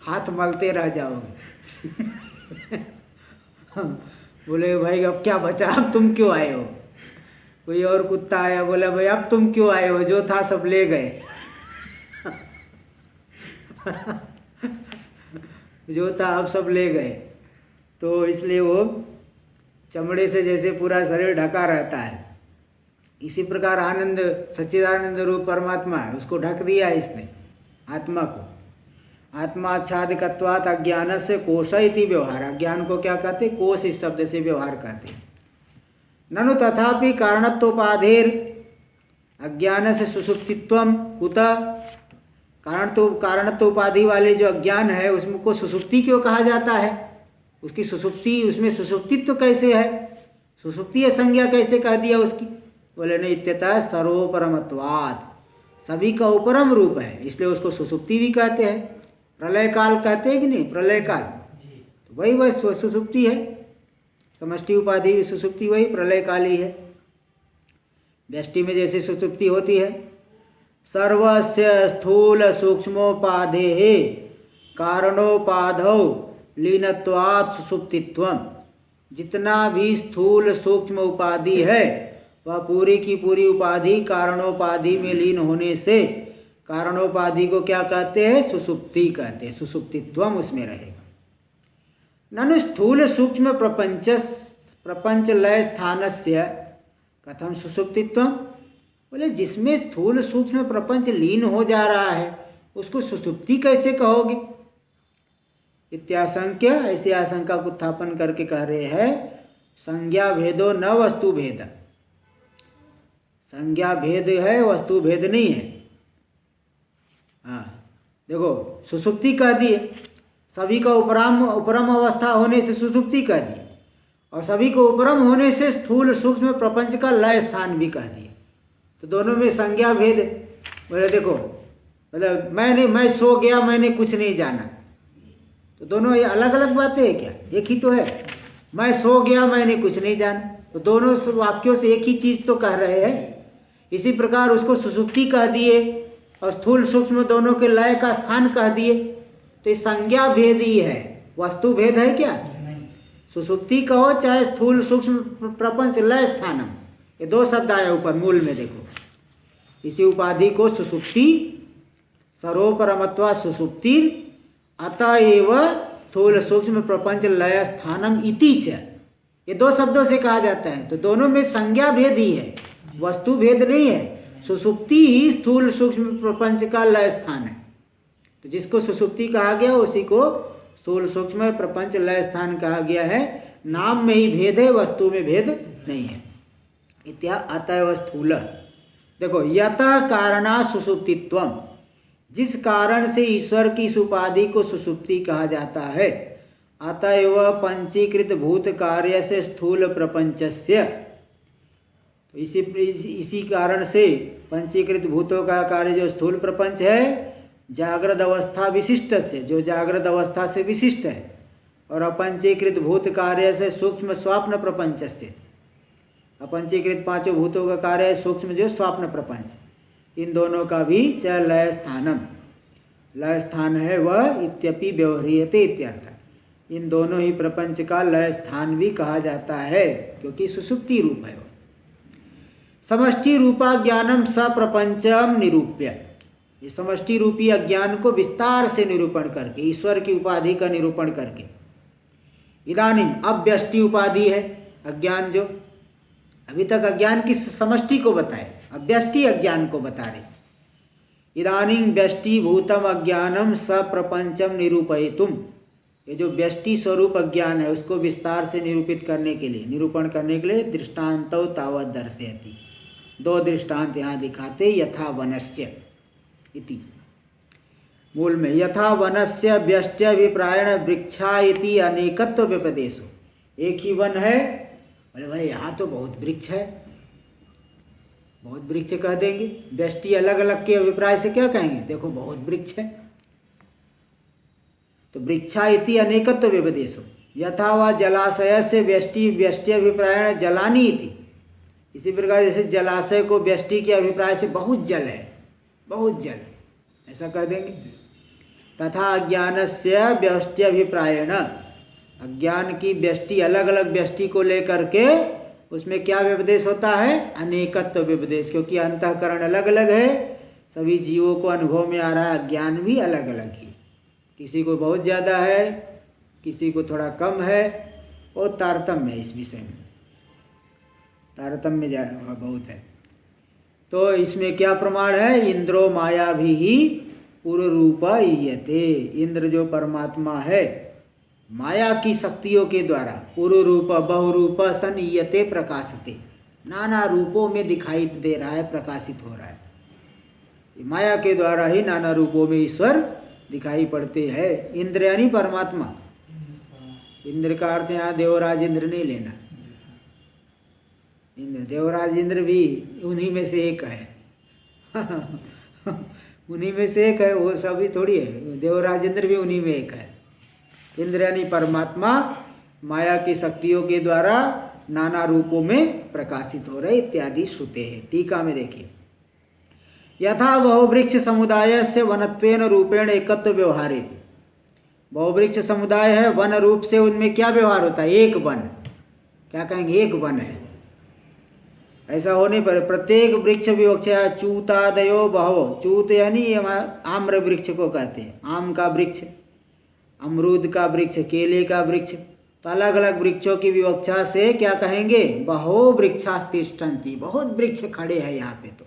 हाथ मलते रह जाओगे। बोले भाई अब क्या बचा, अब तुम क्यों आए हो? कोई और कुत्ता आया, बोला भाई अब तुम क्यों आए हो, जो था सब ले गए। जो था अब सब ले गए, तो इसलिए वो चमड़े से जैसे पूरा शरीर ढका रहता है, इसी प्रकार आनंद सच्चिदानंद रूप परमात्मा है, उसको ढक दिया है इसने आत्मा को। आत्माच्छादकत्वात् अज्ञान से कोश इति व्यवहार, अज्ञान को क्या कहते? कोश इस शब्द से व्यवहार कहते हैं। ननु तथापि कारणत्वोपाधेर अज्ञान से सुसुप्तित्वम कुतः, कारणत्व उपाधि वाले जो अज्ञान है उसमें को सुसुप्ति क्यों कहा जाता है? उसकी सुसुप्ति, उसमें सुसुप्तित्व कैसे है? सुसुप्ति संज्ञा कैसे कह दिया उसकी? बोले नहीं, इत्यतः सर्वोपरमत्वात्, सभी का उपरम रूप है, इसलिए उसको सुसुप्ति भी कहते हैं। प्रलय काल कहते हैं कि नहीं, प्रलय काल तो वही सुसुप्ति है, समष्टि उपाधि भी सुसुप्ति वही प्रलय काल ही है। व्यष्टि में जैसे सुसुप्ति होती है, सर्वस्य स्थूल सूक्ष्मोपाधे कारणोपाधौ लीनत्वात् सुसुप्तित्वम, जितना भी स्थूल सूक्ष्म उपाधि है वह पूरी की पूरी उपाधि कारणोपाधि में लीन होने से, कारणोपाधि को क्या कहते हैं? सुसुप्ति कहते हैं, सुसुप्तित्वम उसमें रहेगा। ननु स्थूल सूक्ष्म प्रपंच लय स्थानस्य कथम सुसुप्तित्वम, बोले जिसमें स्थूल सूक्ष्म प्रपंच लीन हो जा रहा है उसको सुसुप्ति कैसे कहोगे? इत्याशंक्य, ऐसी आशंका को उत्थापन करके कह रहे हैं, संज्ञा भेदो न वस्तु भेद, संज्ञा भेद है, वस्तु भेद नहीं है। हाँ देखो, सुसुप्ति कह दिए, सभी का उपरम अवस्था होने से सुसुप्ति कह दिए, और सभी को उपरम होने से स्थूल सूक्ष्म प्रपंच का लय स्थान भी कह दिए, तो दोनों में संज्ञा भेद। बोले देखो, मतलब मैं सो गया, मैंने कुछ नहीं जाना, तो दोनों ये अलग अलग बातें हैं क्या? एक ही तो है, मैं सो गया, मैंने कुछ नहीं जाना, तो दोनों वाक्यों से एक ही चीज़ तो कह रहे हैं। इसी प्रकार उसको सुसुप्ति कह दिए और स्थूल सूक्ष्म दोनों के लय का स्थान कह दिए, तो ये संज्ञा भेद ही है, वस्तु भेद है क्या? सुसुप्ति कहो चाहे स्थूल सूक्ष्म प्रपंच लय स्थानम, ये दो शब्द आया ऊपर मूल में, देखो इसी उपाधि को सुसुप्ति सर्वोपरमत्वा सुषुप्ति अतएव स्थूल सूक्ष्म प्रपंच लय स्थानम इति च। ये दो शब्दों से कहा जाता है, तो दोनों में संज्ञा भेद ही है, वस्तु भेद नहीं है। सुषुप्ति ही स्थूल सूक्ष्म प्रपंच का लय स्थान है, तो जिसको सुषुप्ति कहा गया उसी को स्थूल सूक्ष्म प्रपंच लय स्थान कहा गया है। नाम में ही भेद है, वस्तु में भेद नहीं है। इत्या अतएव स्थूल। देखो, यतः कारणा सुषुप्तित्वम, जिस कारण से ईश्वर की इस उपाधि को सुषुप्ति कहा जाता है, अतएव पंचीकृत भूत कार्य से स्थूल प्रपंचस्य, तो इसी कारण से पंचीकृत भूतों का कार्य जो स्थूल प्रपंच है, जागृत अवस्था विशिष्ट से, जो जागृत अवस्था से विशिष्ट है, और अपंचीकृत भूत कार्य से सूक्ष्म स्वप्न प्रपंच से, अपंचीकृत पांचों भूतों का कार्य है सूक्ष्म जो स्वप्न प्रपंच, इन दोनों का भी च लय स्थानम, लय स्थान है वह इत्यपि व्यवह्रियते इत्यर्थ। इन दोनों ही प्रपंच का लय स्थान भी कहा जाता है, क्योंकि सुषुप्ति रूप है। समष्टि रूपा ज्ञानम सप्रपंचम निरूप्य, ये समष्टि रूपी अज्ञान को विस्तार से निरूपण करके, ईश्वर की उपाधि का निरूपण करके, इदानीम अब व्यष्टि उपाधि है अज्ञान, जो अभी तक अज्ञान की समष्टि को बताए, अब व्यष्टि अज्ञान को बता रहे। इदानीं व्यष्टि भूतम अज्ञानम सप्रपंचम निरूपयितुम, ये जो व्यष्टि स्वरूप अज्ञान है उसको विस्तार से निरूपित करने के लिए, निरूपण करने के लिए दृष्टान्तौ तावत् दर्शयति, दो दृष्टांत यहाँ दिखाते। यथा वनस्य इति, मूल में यथा वनस्य व्यष्ट्यभिप्रायण वृक्षा इति अनेकत्व व्यपदेशो, एक ही वन है, अरे भाई यहाँ तो बहुत वृक्ष है, बहुत वृक्ष कह देंगे, व्यष्टि अलग अलग के अभिप्राय से क्या कहेंगे, देखो बहुत वृक्ष है, तो वृक्षा इति अनेकत्व व्यपदेशो। यथा व जलाशय से व्यष्टि व्यष्ट्यभिप्रायण जलानी इति, इसी प्रकार जैसे जलाशय को व्यष्टि के अभिप्राय से बहुत जल है, बहुत जल, ऐसा कह देंगे। तथा अज्ञानस्य व्यष्ट्यभिप्रायण, अज्ञान की व्यष्टि अलग अलग व्यष्टि को लेकर के उसमें क्या व्यपदेश होता है, अनेकत्व व्यपदेश, क्योंकि अंतःकरण अलग अलग है, सभी जीवों को अनुभव में आ रहा है अज्ञान भी अलग अलग ही, किसी को बहुत ज़्यादा है, किसी को थोड़ा कम है, और तारतम्य है, इस विषय में तारतम्य बहुत है। तो इसमें क्या प्रमाण है, इंद्रो माया भी ही पूर्व रूप ईयते, इंद्र जो परमात्मा है माया की शक्तियों के द्वारा पूर्व रूप बहुरूप सन ईयते प्रकाशते, नाना रूपों में दिखाई दे रहा है, प्रकाशित हो रहा है। माया के द्वारा ही नाना रूपों में ईश्वर दिखाई पड़ते हैं। इंद्र यानी परमात्मा, इंद्र का अर्थ यहाँ देवराज इंद्र नहीं लेना, इंद्र देवराज इंद्र भी उन्हीं में से एक है उन्हीं में से एक है, वो सभी थोड़ी है, देवराज इंद्र भी उन्हीं में एक है। इंद्र यानी परमात्मा माया की शक्तियों के द्वारा नाना रूपों में प्रकाशित हो रहे इत्यादि श्रुते हैं। टीका में देखिए, यथा बहुवृक्ष समुदाय से वनत्वेन रूपेण एकत्व व्यवहारे, बहुवृक्ष समुदाय है, वन रूप से उनमें क्या व्यवहार होता है, एक वन, क्या कहेंगे, एक वन है। ऐसा होने पर प्रत्येक वृक्ष विवक्ष चूतादयो बहवो, चूत यानी आम्र वृक्ष को कहते हैं, आम का वृक्ष, अमरूद का वृक्ष, केले का वृक्ष, तो अलग अलग वृक्षों की विवक्षा से क्या कहेंगे, बहो वृक्षास्तिष्ठन्ति, बहुत वृक्ष खड़े हैं यहाँ पे, तो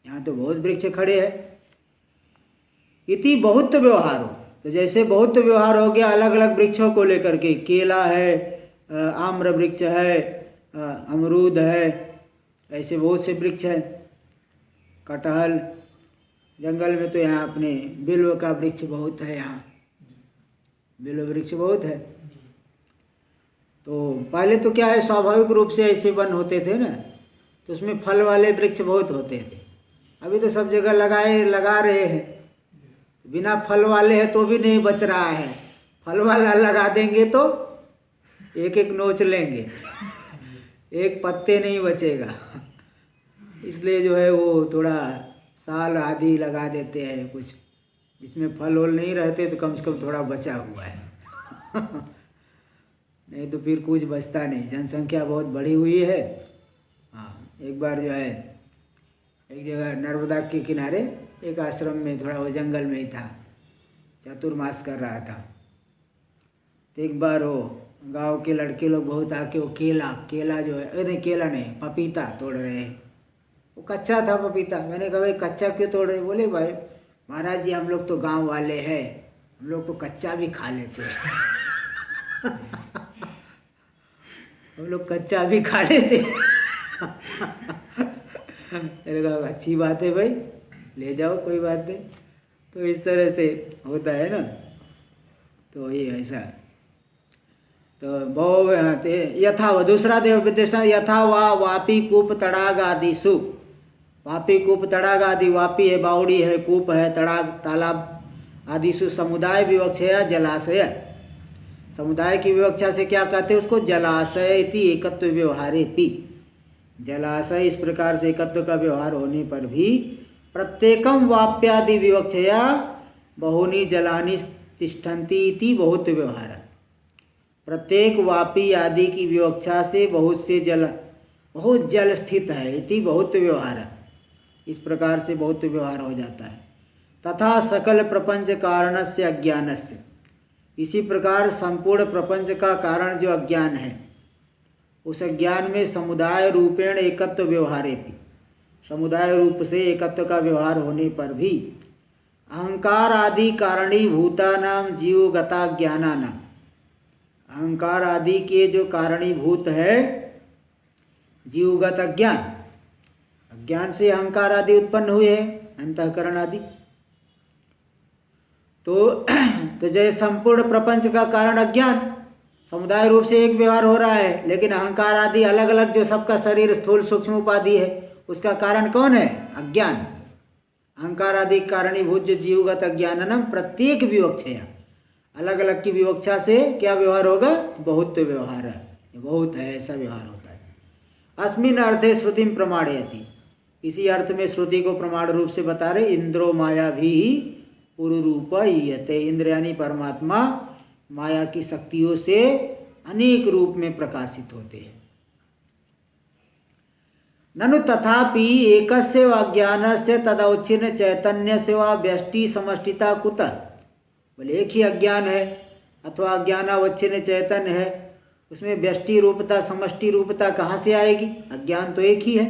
यहाँ तो बहुत वृक्ष खड़े हैं। इति बहुत व्यवहार हो, तो जैसे बहुत व्यवहार हो गया अलग अलग वृक्षों को लेकर के, केला है, आम्र वृक्ष है, अमरूद है, ऐसे बहुत से वृक्ष हैं, कटहल, जंगल में तो यहाँ अपने बिल्व का वृक्ष बहुत है, यहाँ बिल्व वृक्ष बहुत है। तो पहले तो क्या है, स्वाभाविक रूप से ऐसे वन होते थे ना, तो उसमें फल वाले वृक्ष बहुत होते थे। अभी तो सब जगह लगा रहे हैं, बिना फल वाले हैं तो भी नहीं बच रहा है, फल वाला लगा देंगे तो एक एक नोच लेंगे, एक पत्ते नहीं बचेगा। इसलिए जो है वो थोड़ा साल आदि लगा देते हैं, कुछ इसमें फल वल नहीं रहते तो कम से कम थोड़ा बचा हुआ है नहीं तो फिर कुछ बचता नहीं, जनसंख्या बहुत बढ़ी हुई है। हाँ, एक बार जो है एक जगह नर्मदा के किनारे एक आश्रम में, थोड़ा वो जंगल में ही था, चतुर्मास कर रहा था। तो एक बार वो गांव के लड़के लोग बहुत आके वो केला जो है, नहीं केला नहीं, पपीता तोड़ रहे हैं। वो कच्चा था पपीता। मैंने कहा भाई कच्चा क्यों तोड़ रहे? बोले भाई महाराज जी हम लोग तो गांव वाले हैं, हम लोग तो कच्चा भी खा लेते हैं। हम लोग कच्चा भी खा लेते। मैंने कहा अच्छी बात है भाई, ले जाओ कोई बात नहीं। तो इस तरह से होता है ना। तो ये ऐसा तो बहु यथा व दूसरा देव विदेशा यथा वापी कूप तड़ाग आदि सु। वापी कूप तड़ाग आदि, वापी है, बावड़ी है, कूप है, तड़ाग तालाब आदि सु समुदाय विवक्षा जलाशय। समुदाय की विवक्षा से क्या कहते हैं उसको? जलाशय इति एकत्व व्यवहारे पी। जलाशय इस प्रकार से एकत्व का व्यवहार होने पर भी प्रत्येकम वाप्यादि विवक्षया बहुनी जलानि तिष्ठन्ति इति बहुत व्यवहार। प्रत्येक वापी आदि की विवक्षा से बहुत जल स्थित है, इति बहुत व्यवहार। इस प्रकार से बहुत व्यवहार हो जाता है। तथा सकल प्रपंच कारणस्य अज्ञानस्य। इसी प्रकार संपूर्ण प्रपंच का कारण जो अज्ञान है, उस अज्ञान में समुदाय रूपेण एकत्व व्यवहारे भी, समुदाय रूप से एकत्व का व्यवहार होने पर भी अहंकार आदि कारणीभूतानाम जीवगता ज्ञानानाम, अहंकार आदि के जो कारणीभूत है जीवगत अज्ञान, अज्ञान से अहंकार आदि उत्पन्न हुए हैं, अंतःकरण आदि। तो जैसे संपूर्ण प्रपंच का कारण अज्ञान, समुदाय रूप से एक व्यवहार हो रहा है, लेकिन अहंकार आदि अलग अलग जो सबका शरीर स्थूल सूक्ष्म उपाधि है, उसका कारण कौन है? अज्ञान। अहंकार आदि कारणीभूत जो जीवगत अज्ञाननम प्रत्येक विवक्षया, अलग अलग की विवक्षा से क्या व्यवहार होगा? बहुत व्यवहार है, बहुत है ऐसा व्यवहार होता है। अस्मिन् अर्थे श्रुति प्रमाणयति। इसी अर्थ में श्रुति को प्रमाण रूप से बता रहे। इंद्रो माया भी पुरुरूप ईयते। इंद्र यानी परमात्मा माया की शक्तियों से अनेक रूप में प्रकाशित होते हैं। ननु तथापि एकस्य अज्ञानस्य तदौच्छिन्न चैतन्यस्य वा व्यष्टि समष्टिता कुतः। बोले एक ही अज्ञान है अथवा अज्ञानावच्छिन्न चैतन्य है, उसमें व्यष्टि रूपता समष्टि रूपता कहाँ से आएगी? अज्ञान तो एक ही है।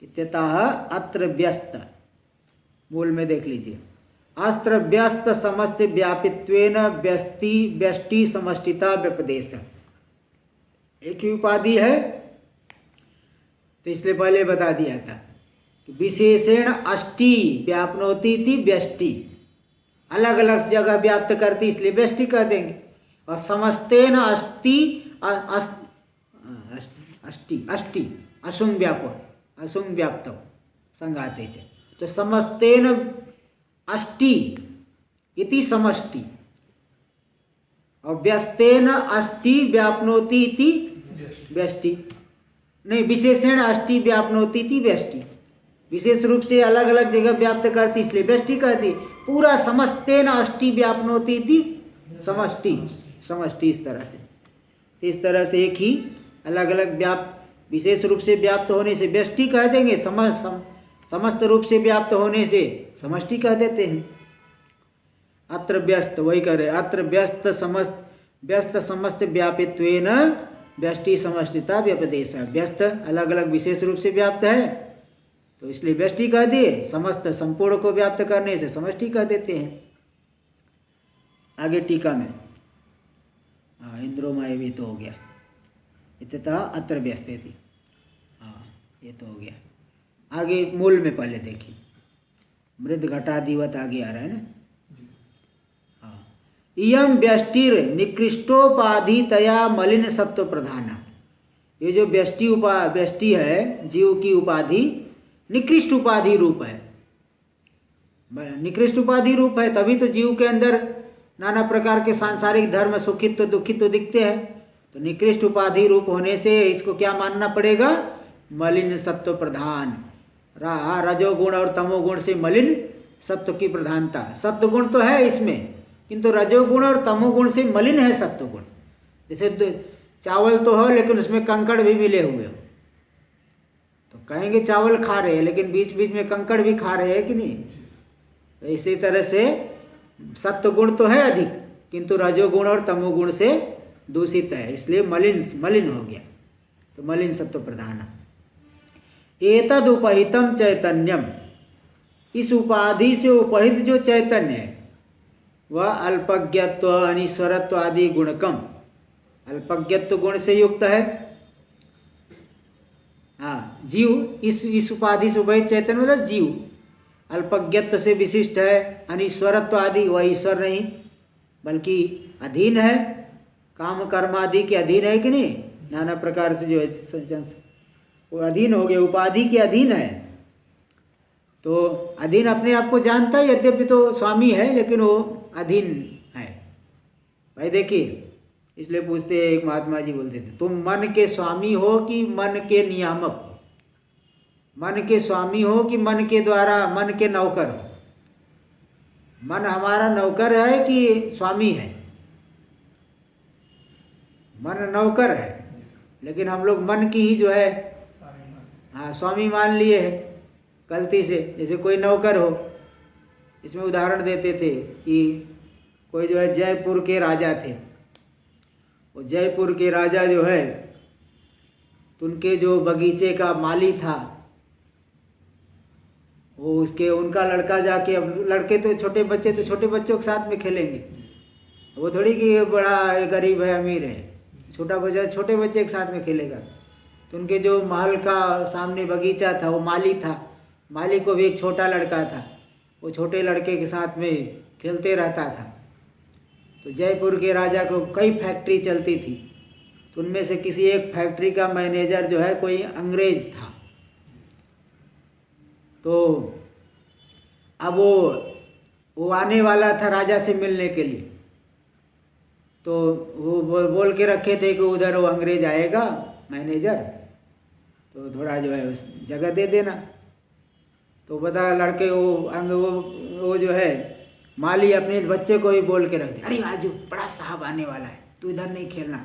इत्यतः अत्र व्यस्त, मूल में देख लीजिए, अस्त्र व्यस्त समस्त व्यापित्वेन व्यष्टि समष्टिता व्यपदेश। एक ही उपाधि है, तो इसलिए पहले बता दिया था कि विशेषण अष्टि व्यापनोति थी व्यष्टि, अलग अलग जगह व्याप्त करती, इसलिए व्यष्टि कह देंगे। और समस्तेन अष्टि अष्टि असुम व्यापक, असुम व्याप्त संगाते थे, तो समस्तेन अष्टि इति समष्टि और व्यस्तेन अष्टि व्यापनोति इति व्यष्टि। नहीं, विशेषण अष्टि व्यापनोति इति व्यष्टि, विशेष रूप से अलग अलग जगह व्याप्त करती, इसलिए व्यष्टि कहती। पूरा समस्तेन अष्टि व्यापनोति इति समष्टि, समष्टि इस तरह से एक ही अलग अलग व्याप्त, विशेष रूप से व्याप्त होने से व्यष्टि कह देंगे, समस्त रूप से व्याप्त होने से समष्टि कह देते हैं। अत्र व्यस्त, वही कह रहे, अत्र व्यस्त समस्त व्यापित्वेन व्यष्टि समष्टिता व्यपदेश। व्यस्त अलग अलग विशेष रूप से व्याप्त है, तो इसलिए व्यष्टि कह दिए। समस्त संपूर्ण को व्याप्त करने से समष्टि कह देते हैं। आगे टीका में इंद्रोमय भी तो हो गया, इत्यतः अत्र व्यस्तेति, ये तो हो गया। आगे मूल में पहले देखिए, मृद घटादिवत आगे आ रहा है ना। इयम व्यष्टिर निकृष्टोपाधितया मलिन सत्व प्रधाना। ये जो व्यष्टि है जीव की उपाधि, निकृष्ट उपाधि रूप है, निकृष्ट उपाधि रूप है, तभी तो जीव के अंदर नाना प्रकार के सांसारिक धर्म सुखित तो दुखित तो दिखते हैं। तो निकृष्ट उपाधि रूप होने से इसको क्या मानना पड़ेगा? मलिन सत्व प्रधान। रजोगुण और तमोगुण से मलिन सत्व की प्रधानता। सत्वगुण तो है इसमें, किंतु रजोगुण और तमोगुण से मलिन है सत्वगुण। जैसे चावल तो हो लेकिन उसमें कंकड़ भी मिले हुए हो, तो कहेंगे चावल खा रहे हैं, लेकिन बीच बीच में कंकड़ भी खा रहे हैं कि नहीं? तो इसी तरह से सत्व गुण तो है अधिक, किंतु रजोगुण और तमोगुण से दूषित है, इसलिए मलिन हो गया, तो मलिन सत्व प्रधान है। एतद उपहितम चैतन्यम, इस उपाधि से उपहित जो चैतन्य है वह अल्पज्ञत्व अनीश्वरत्व आदि गुणकम, अल्पज्ञत्व गुण से युक्त है। हाँ, जीव इस उपाधि से उपहित चैतन्य मतलब जीव अल्पज्ञत्व से विशिष्ट है, अनीश्वरत्व आदि वह ईश्वर नहीं बल्कि अधीन है, काम कर्म आदि के अधीन है कि नहीं, नाना प्रकार से जो है वो अधीन हो गए, उपाधि के अधीन है। तो अधीन अपने आप को जानता है, यद्यपि तो स्वामी है लेकिन वो अधीन है। भाई देखिए, इसलिए पूछते हैं, एक महात्मा जी बोलते थे, तुम मन के स्वामी हो कि मन के नियामक हो, मन के स्वामी हो कि मन के द्वारा, मन के नौकर हो। मन हमारा नौकर है कि स्वामी है? मन नौकर है, लेकिन हम लोग मन की ही जो है हाँ स्वामी मान लिए है गलती से। जैसे कोई नौकर हो, इसमें उदाहरण देते थे कि कोई जो है जयपुर के राजा थे, वो जयपुर के राजा जो है तो उनके जो बगीचे का माली था वो उनका लड़का जाके, अब लड़के तो छोटे बच्चे तो छोटे बच्चों के साथ में खेलेंगे, वो थोड़ी कि बड़ा गरीब है अमीर है, छोटा बच्चा छोटे बच्चे के साथ में खेलेगा। तो उनके जो महल का सामने बगीचा था वो माली था, माली को भी एक छोटा लड़का था, वो छोटे लड़के के साथ में खेलते रहता था। तो जयपुर के राजा को कई फैक्ट्री चलती थी, तो उनमें से किसी एक फैक्ट्री का मैनेजर जो है कोई अंग्रेज था। तो अब वो आने वाला था राजा से मिलने के लिए, तो वो बोल के रखे थे कि उधर वो अंग्रेज आएगा मैनेजर, तो थोड़ा जो है जगह दे देना। तो बता लड़के वो जो है माली अपने बच्चे को भी बोल के रख दे, अरे आजू बड़ा साहब आने वाला है, तू इधर नहीं खेलना।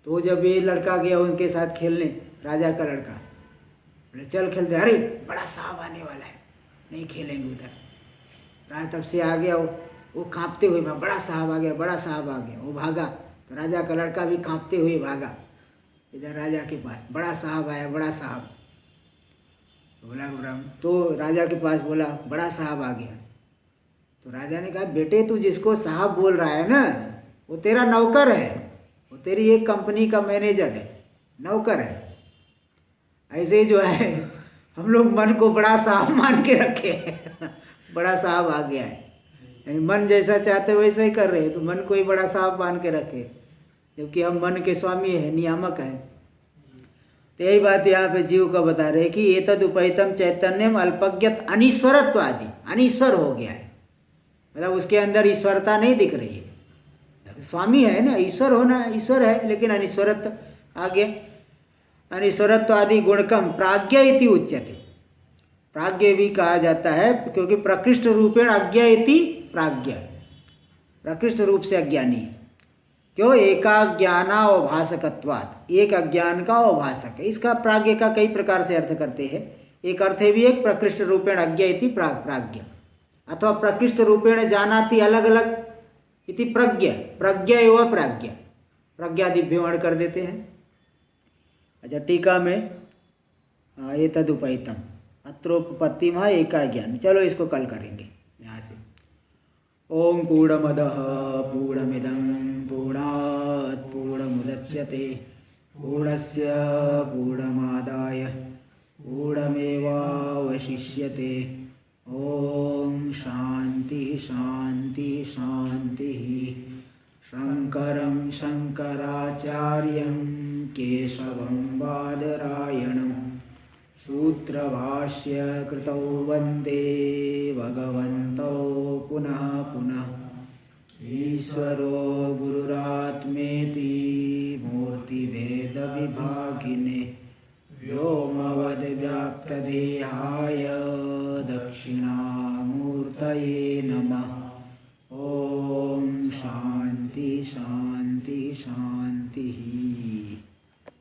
तो जब ये लड़का गया उनके साथ खेलने, राजा का लड़का, बोले चल खेलते, अरे बड़ा साहब आने वाला है, नहीं खेलेंगे उधर। राजा तब से आ गया, वो कांपते हुए बड़ा साहब आ गया, बड़ा साहब आ गया, वो भागा। तो राजा का लड़का भी कांपते हुए भागा इधर राजा के पास, बड़ा साहब आया, बड़ा साहब। बोला ब्रह्म, तो राजा के पास बोला बड़ा साहब आ गया। तो राजा ने कहा, बेटे तू जिसको साहब बोल रहा है ना, वो तेरा नौकर है, वो तेरी एक कंपनी का मैनेजर है, नौकर है। ऐसे ही जो है हम लोग मन को बड़ा साहब मान के रखे बड़ा साहब आ गया है, यानी मन जैसा चाहते वैसा ही कर रहे हैं, तो मन को ही बड़ा साहब मान के रखे, जबकि हम मन के स्वामी है, नियामक है। तो यही बात यहाँ पे जीव का बता रहे कि ये तद उपहितम चैतन्यम अल्पज्ञत अनीश्वरत्व आदि, अनीश्वर हो गया है, मतलब उसके अंदर ईश्वरता नहीं दिख रही है। स्वामी है ना, ईश्वर होना, ईश्वर है, लेकिन अनीश्वरत्व आ गया। अनीश्वरत्व आदि गुणकम प्राज्ञा इति उच्यते, प्राज्ञ भी कहा जाता है, क्योंकि प्रकृष्ट रूपेण अज्ञा इति प्राज्ञ, प्रकृष्ट रूप से अज्ञानी है। क्यों? एकाज्ञानावभासकत्वात्, एक अज्ञान का अवभाषक है। इसका प्राज्ञ का कई प्रकार से अर्थ करते हैं। एक अर्थ है भी एक प्रकृष्ट रूपेण अज्ञा इति प्राज्ञ, अथवा प्रकृष्ट रूपेण जानाति अलग अलग इति प्रज्ञ, प्रज्ञ एवं प्राज्ञ, प्रज्ञादिभ्यो अण कर देते हैं। अच्छा, टीका में एतदुपहितम अत्रोपपत्ति महा एका ज्ञान। चलो इसको कल करेंगे यहाँ से। ओम पूर्णमदः पूर्णमिदं पूर्णात् पूर्णमुदच्यते पूर्णस्य पूर्णमादाय पूर्णमेवावशिष्यते। ओम शांति शांति शांति। शंकरं शंकराचार्यं केशवं बादरायणं सूत्रभाष्य कृतौ वन्दे भगवन्तौ पुनः पुनः। ईश्वरो गुरुरात्मेति मूर्तिभेदविभागिने व्योमवद्व्याप्तदेहाय